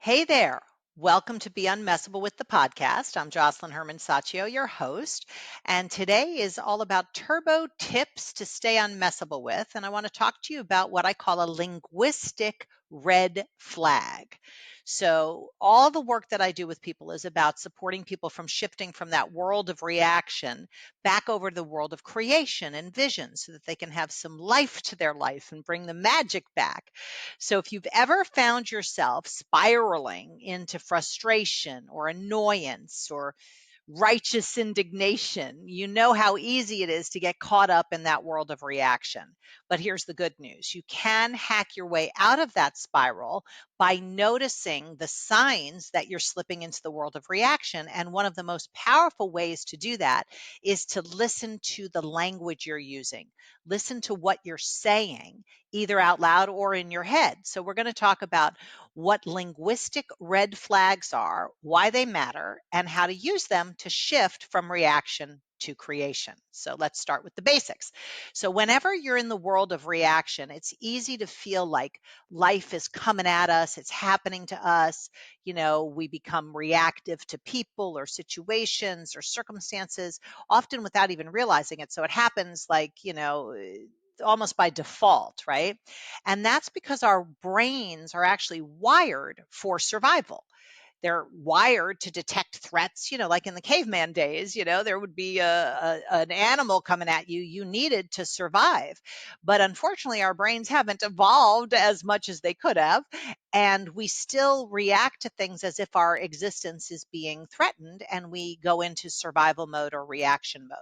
Hey there. Welcome to Be Unmessable with the podcast. I'm Josselyne Herman-Saccio, your host, and today is all about turbo tips to stay unmessable with. And I want to talk to you about what I call a linguistic red flag. So, all the work that I do with people is about supporting people from shifting from that world of reaction back over to the world of creation and vision so that they can have some life to their life and bring the magic back. So if you've ever found yourself spiraling into frustration or annoyance or righteous indignation, you know how easy it is to get caught up in that world of reaction. But here's the good news. You can hack your way out of that spiral by noticing the signs that you're slipping into the world of reaction. And one of the most powerful ways to do that is to listen to the language you're using. Listen to what you're saying, either out loud or in your head. So we're going to talk about what linguistic red flags are, why they matter, and how to use them to shift from reaction to creation. So let's start with the basics. So whenever you're in the world of reaction, it's easy to feel like life is coming at us, it's happening to us. We become reactive to people or situations or circumstances, often without even realizing it. So it happens almost by default, right? And that's because our brains are actually wired for survival. They're wired to detect threats, like in the caveman days, there would be an animal coming at you. You needed to survive. But unfortunately, our brains haven't evolved as much as they could have. And we still react to things as if our existence is being threatened, and we go into survival mode or reaction mode.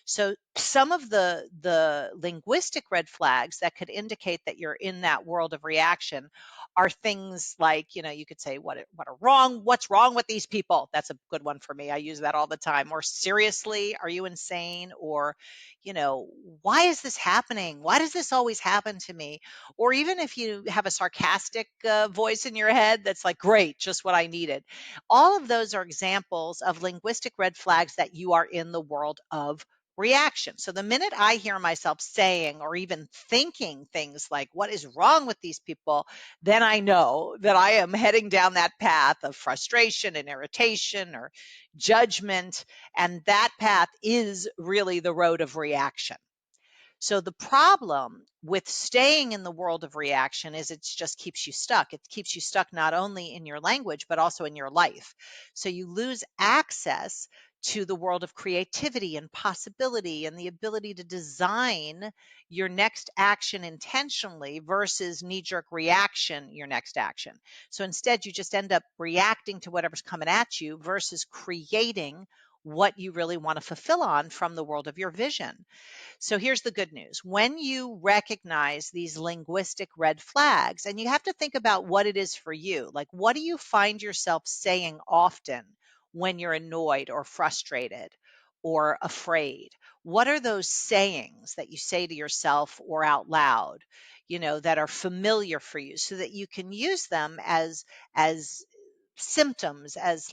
So some of the linguistic red flags that could indicate that you're in that world of reaction are things like, you could say, what's wrong with these people? That's a good one for me. I use that all the time. Or seriously, are you insane? Or, why is this happening? Why does this always happen to me? Or even if you have a sarcastic voice in your head that's like, great, just what I needed. All of those are examples of linguistic red flags that you are in the world of reaction. So the minute I hear myself saying or even thinking things like, what is wrong with these people? Then I know that I am heading down that path of frustration and irritation or judgment. And that path is really the road of reaction. So the problem with staying in the world of reaction is it just keeps you stuck. It keeps you stuck not only in your language, but also in your life. So you lose access to the world of creativity and possibility and the ability to design your next action intentionally versus knee-jerk reaction, your next action. So instead, you just end up reacting to whatever's coming at you versus creating what you really want to fulfill on from the world of your vision. So here's the good news. When you recognize these linguistic red flags, and you have to think about what it is for you, like what do you find yourself saying often when you're annoyed or frustrated or afraid? What are those sayings that you say to yourself or out loud, that are familiar for you so that you can use them as symptoms, as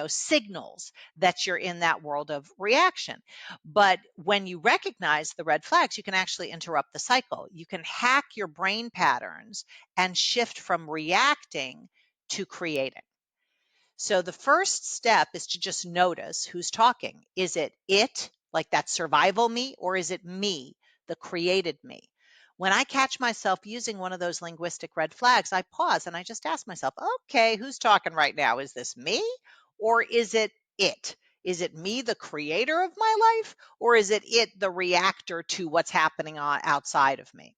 signals that you're in that world of reaction. But when you recognize the red flags, you can actually interrupt the cycle. You can hack your brain patterns and shift from reacting to creating. So the first step is to just notice who's talking. Is it, like that survival me, or is it me, the created me? When I catch myself using one of those linguistic red flags, I pause and I just ask myself, okay, who's talking right now? Is this me, or is it it? Is it me, the creator of my life, or is it, the reactor to what's happening outside of me?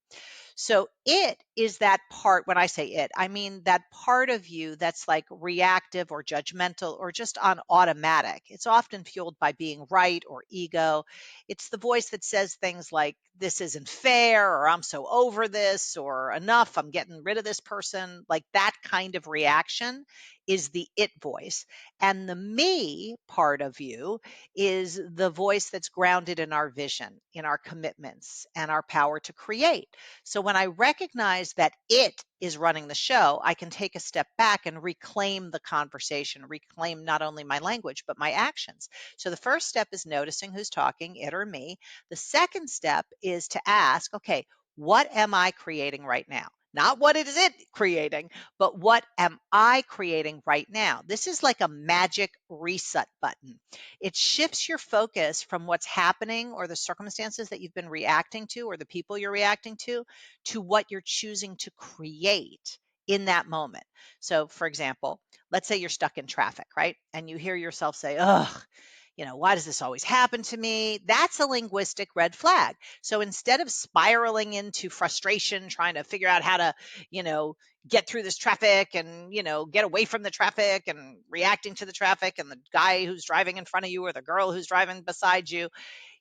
So it is that part. When I say it, I mean that part of you that's like reactive or judgmental or just on automatic. It's often fueled by being right or ego. It's the voice that says things like, this isn't fair, or I'm so over this, or enough, I'm getting rid of this person. Like that kind of reaction is the it voice. And the me part of you is the voice that's grounded in our vision, in our commitments, and our power to create. So when I recognize that it is running the show, I can take a step back and reclaim the conversation, reclaim not only my language, but my actions. So the first step is noticing who's talking, it or me. The second step is to ask, okay, what am I creating right now? Not what is it creating, but what am I creating right now? This is like a magic reset button. It shifts your focus from what's happening or the circumstances that you've been reacting to or the people you're reacting to what you're choosing to create in that moment. So, for example, let's say you're stuck in traffic, right? And you hear yourself say, ugh, why does this always happen to me? That's a linguistic red flag. So instead of spiraling into frustration, trying to figure out how to, you know, get through this traffic and, get away from the traffic and reacting to the traffic and the guy who's driving in front of you or the girl who's driving beside you,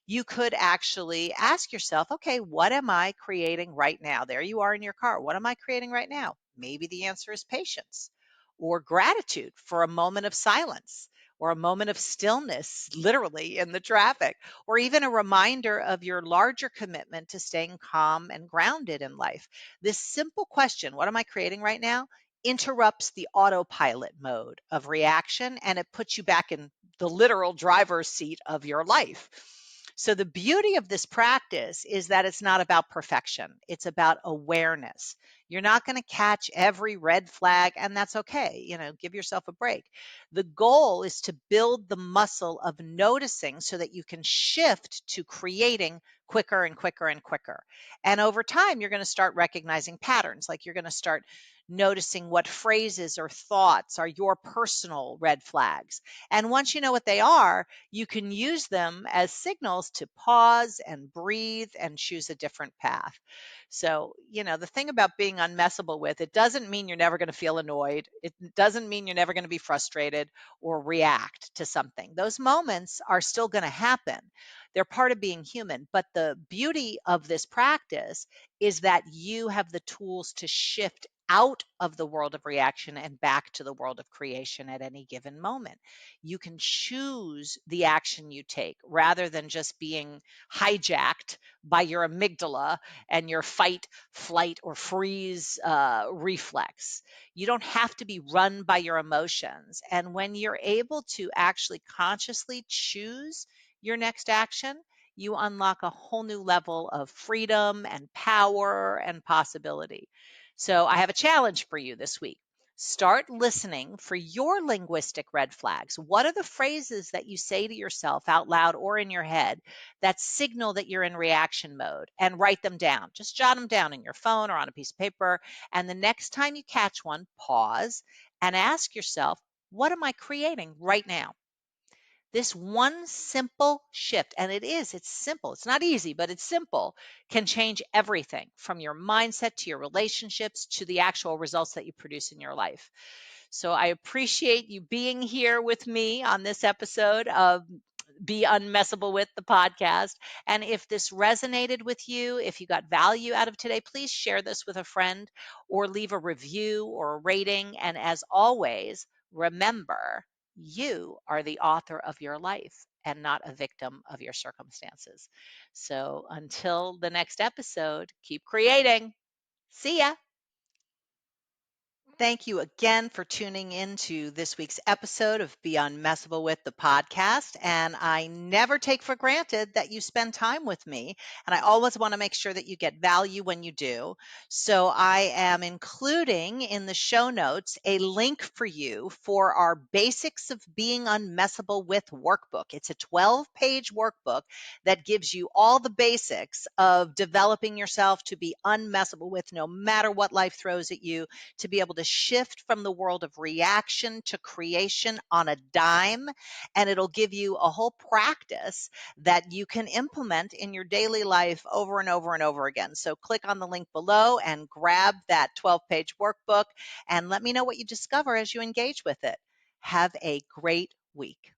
you could actually ask yourself, okay, what am I creating right now? There you are in your car. What am I creating right now? Maybe the answer is patience or gratitude for a moment of silence or a moment of stillness, literally in the traffic, or even a reminder of your larger commitment to staying calm and grounded in life. This simple question, what am I creating right now? Interrupts the autopilot mode of reaction and it puts you back in the literal driver's seat of your life. So the beauty of this practice is that it's not about perfection. It's about awareness. You're not going to catch every red flag, and that's okay. Give yourself a break. The goal is to build the muscle of noticing so that you can shift to creating quicker and quicker and quicker. And over time, you're going to start recognizing patterns. Like you're going to start noticing what phrases or thoughts are your personal red flags. And once you know what they are, you can use them as signals to pause and breathe and choose a different path. So, the thing about being unmessable with, it doesn't mean you're never going to feel annoyed. It doesn't mean you're never going to be frustrated or react to something. Those moments are still going to happen. They're part of being human. But the beauty of this practice is that you have the tools to shift out of the world of reaction and back to the world of creation at any given moment. You can choose the action you take rather than just being hijacked by your amygdala and your fight, flight, or freeze reflex. You don't have to be run by your emotions. And when you're able to actually consciously choose your next action, you unlock a whole new level of freedom and power and possibility. So I have a challenge for you this week. Start listening for your linguistic red flags. What are the phrases that you say to yourself out loud or in your head that signal that you're in reaction mode? And write them down. Just jot them down in your phone or on a piece of paper. And the next time you catch one, pause and ask yourself, what am I creating right now? This one simple shift, and it's simple. It's not easy, but it's simple, can change everything from your mindset to your relationships to the actual results that you produce in your life. So I appreciate you being here with me on this episode of Be Unmessable with the podcast. And if this resonated with you, if you got value out of today, please share this with a friend or leave a review or a rating. And as always, remember, you are the author of your life and not a victim of your circumstances. So until the next episode, keep creating. See ya. Thank you again for tuning in to this week's episode of Be Unmessable with the podcast. And I never take for granted that you spend time with me. And I always want to make sure that you get value when you do. So I am including in the show notes a link for you for our Basics of Being Unmessable with workbook. It's a 12-page workbook that gives you all the basics of developing yourself to be unmessable with no matter what life throws at you, to be able to shift from the world of reaction to creation on a dime. And it'll give you a whole practice that you can implement in your daily life over and over and over again. So click on the link below and grab that 12-page workbook and let me know what you discover as you engage with it. Have a great week.